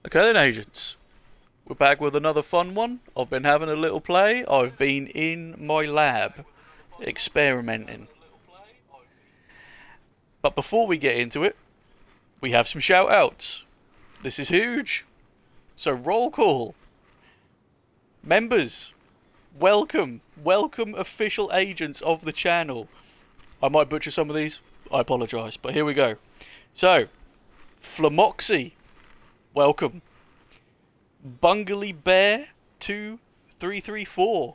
Okay then, agents. We're back with another fun one. I've been having a little play. I've been in my lab, experimenting. But before we get into it, we have some shout outs. This is huge. So roll call. Members, welcome. Welcome official agents of the channel. I might butcher some of these. I apologise, but here we go. So, Flamoxy, welcome. Bungley Bear 2334,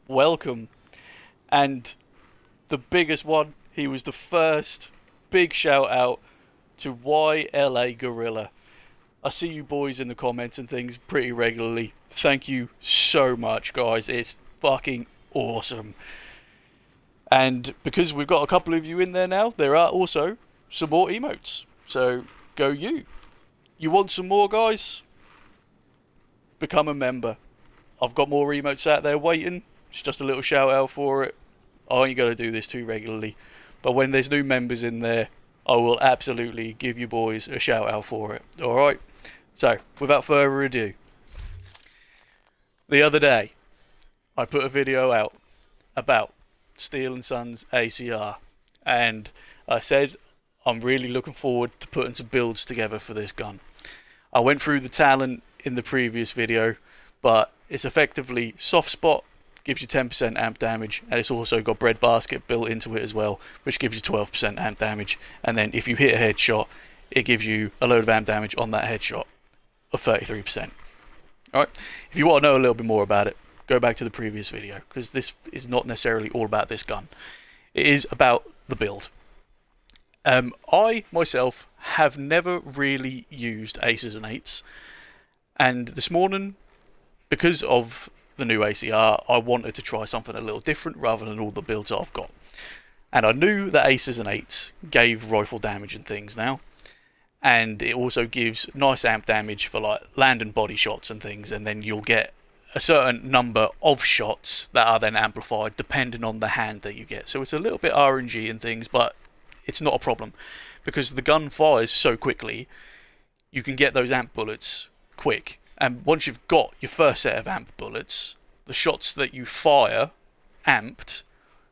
welcome. And the biggest one, he was the first big shout out to YLA Gorilla. I see you boys in the comments and things pretty regularly. Thank you so much, guys. It's fucking awesome. And because we've got a couple of you in there now, there are also some more emotes. So go you. You want some more, guys? Become a member. I've got more emotes out there waiting. It's just a little shout out for it. I ain't going to do this too regularly. But when there's new members in there, I will absolutely give you boys a shout out for it. Alright? So, without further ado. The other day, I put a video out about Steel & Sons ACR. And I said I'm really looking forward to putting some builds together for this gun. I went through the talent in the previous video, but it's effectively soft spot, gives you 10% amp damage, and it's also got breadbasket built into it as well, which gives you 12% amp damage. And then if you hit a headshot, it gives you a load of amp damage on that headshot of 33%. Alright, if you want to know a little bit more about it, go back to the previous video, because this is not necessarily all about this gun. It is about the build. I, myself, have never really used Aces and Eights, and this morning, because of the new ACR, I wanted to try something a little different rather than all the builds I've got. And I knew that Aces and Eights gave rifle damage and things now, and it also gives nice amp damage for like land and body shots and things, and then you'll get a certain number of shots that are then amplified depending on the hand that you get. So it's a little bit RNG and things, but it's not a problem because the gun fires so quickly. You can get those amp bullets quick, and once you've got your first set of amp bullets, the shots that you fire amped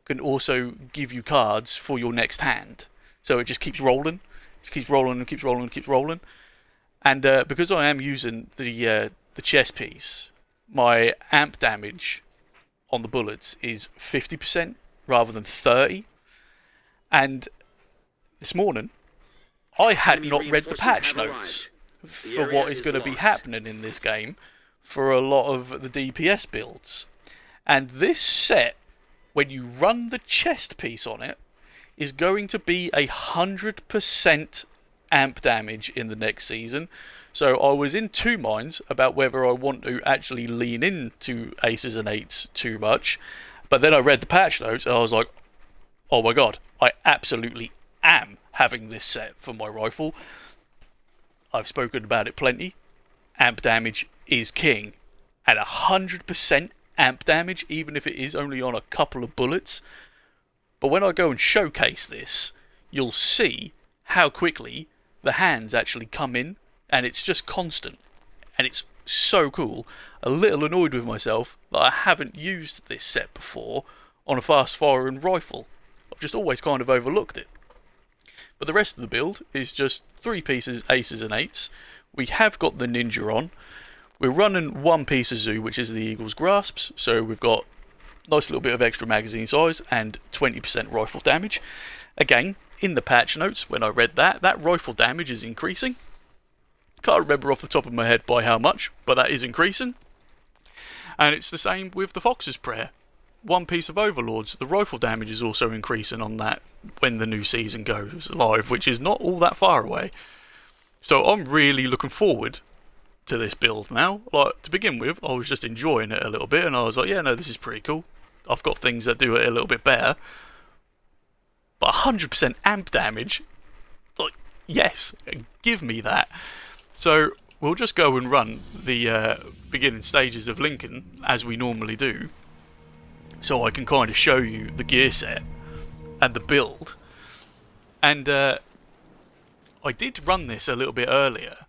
can also give you cards for your next hand. So it just keeps rolling, it keeps rolling and keeps rolling and keeps rolling. And because I am using the chest piece, my amp damage on the bullets is 50% rather than 30. And this morning, I had not read the patch notes for what is going to be happening in this game for a lot of the DPS builds. And this set, when you run the chest piece on it, is going to be 100% amp damage in the next season. So I was in two minds about whether I want to actually lean into Aces and Eights too much. But then I read the patch notes and I was like, oh my god, I absolutely am having this set for my rifle. I've spoken about it plenty. Amp damage is king. At 100% amp damage, even if it is only on a couple of bullets. But when I go and showcase this, you'll see how quickly the hands actually come in, and it's just constant. And it's so cool. A little annoyed with myself that I haven't used this set before on a fast firing rifle. I've just always kind of overlooked it. But the rest of the build is just 3 pieces Aces and Eights. We have got the Ninja on. We're running 1 piece of Zoo, which is the Eagle's Grasps. So we've got a nice little bit of extra magazine size and 20% rifle damage. Again, in the patch notes, when I read that rifle damage is increasing. Can't remember off the top of my head by how much, but that is increasing. And it's the same with the Fox's Prayer. 1 piece of Overlords, the rifle damage is also increasing on that when the new season goes live, which is not all that far away. So I'm really looking forward to this build now. Like, to begin with, I was just enjoying it a little bit, and I was like, yeah, no, this is pretty cool. I've got things that do it a little bit better. But 100% amp damage, like, yes, give me that. So we'll just go and run the beginning stages of Lincoln as we normally do, so I can kind of show you the gear set and the build. And I did run this a little bit earlier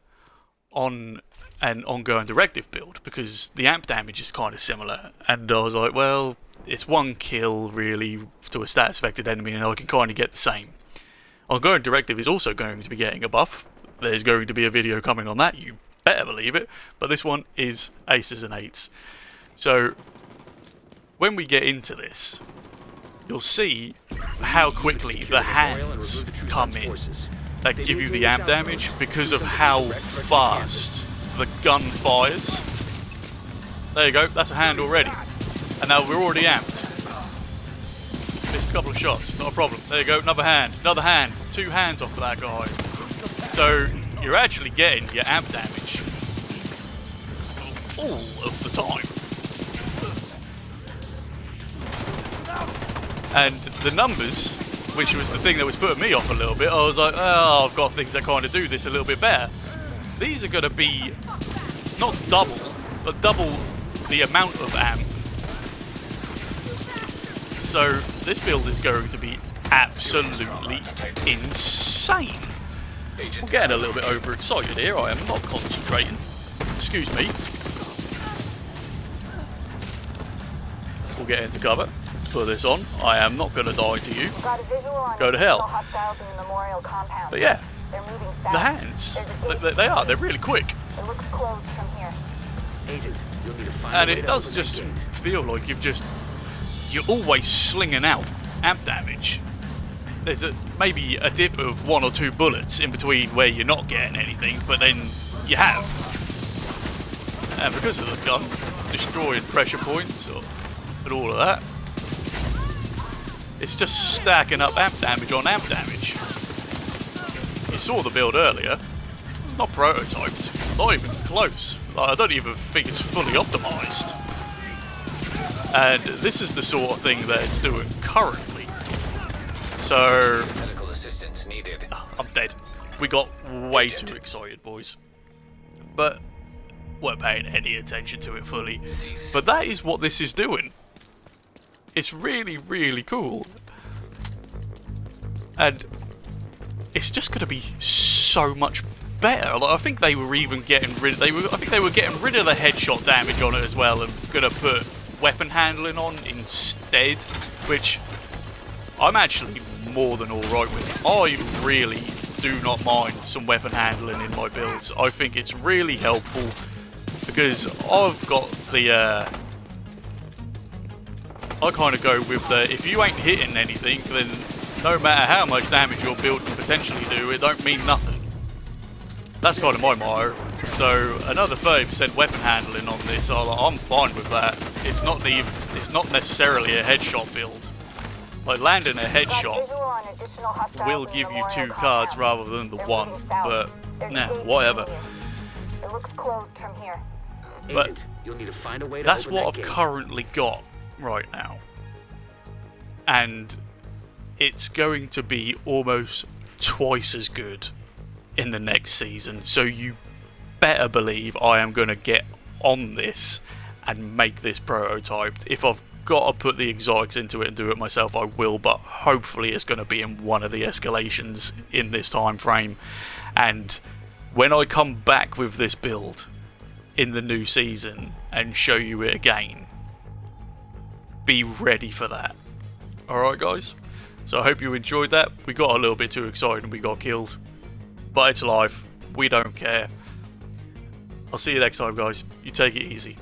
on an ongoing directive build because the amp damage is kind of similar, and I was like, well, it's one kill really to a status affected enemy and I can kind of get the same. Ongoing directive is also going to be getting a buff. There's going to be a video coming on that, you better believe it, but this one is aces and eights. So when we get into this, you'll see how quickly the hands come in that give you the amp damage because of how fast the gun fires. There you go, that's a hand already. And now we're already amped. Missed a couple of shots, not a problem. There you go, another hand, 2 hands off of that guy. So you're actually getting your amp damage all of the time. And the numbers, which was the thing that was putting me off a little bit, I was like, oh, I've got things that kind of do this a little bit better. These are going to be not double, but double the amount of amp. So this build is going to be absolutely insane. I'm getting a little bit overexcited here, I am not concentrating. Excuse me. We'll get into cover. Put this on. I am not going to die to you. Go to hell. But yeah, the hands, they are. They're really quick. It looks closed from here. Agent, you'll need to find And it does just feel like you're always slinging out amp damage. There's maybe a dip of 1 or 2 bullets in between where you're not getting anything, but then you have. And because of the gun, destroying pressure points and all of that, it's just stacking up amp damage on amp damage. You saw the build earlier. It's not prototyped. Not even close. Like, I don't even think it's fully optimized. And this is the sort of thing that it's doing currently. So medical assistance needed. I'm dead. We got way too excited, boys. But weren't paying any attention to it fully. But that is what this is doing. It's really, really cool. And it's just going to be so much better. Like, I think they were even getting rid of, I think they were getting rid of the headshot damage on it as well and going to put weapon handling on instead, which I'm actually more than alright with. I really do not mind some weapon handling in my builds. I think it's really helpful because I've got the I kind of go with the, if you ain't hitting anything, then no matter how much damage your build can potentially do, it don't mean nothing. That's kind of my motto. So another 30% weapon handling on this, I'm fine with that. It's not necessarily a headshot build. Like, landing a headshot will give you 2 cards rather than the 1, but nah, whatever. It looks closed from here. But Agent, you'll need to find a way to that's open what that I've gate. currently got right now. And it's going to be almost twice as good in the next season. So you better believe I am going to get on this and make this prototyped. If I've got to put the exotics into it and do it myself, I will, but hopefully it's going to be in one of the escalations in this time frame. And when I come back with this build in the new season and show you it again, be ready for that. Alright guys, so I hope you enjoyed that. We got a little bit too excited and we got killed, but it's life, we don't care. I'll see you next time guys, you take it easy.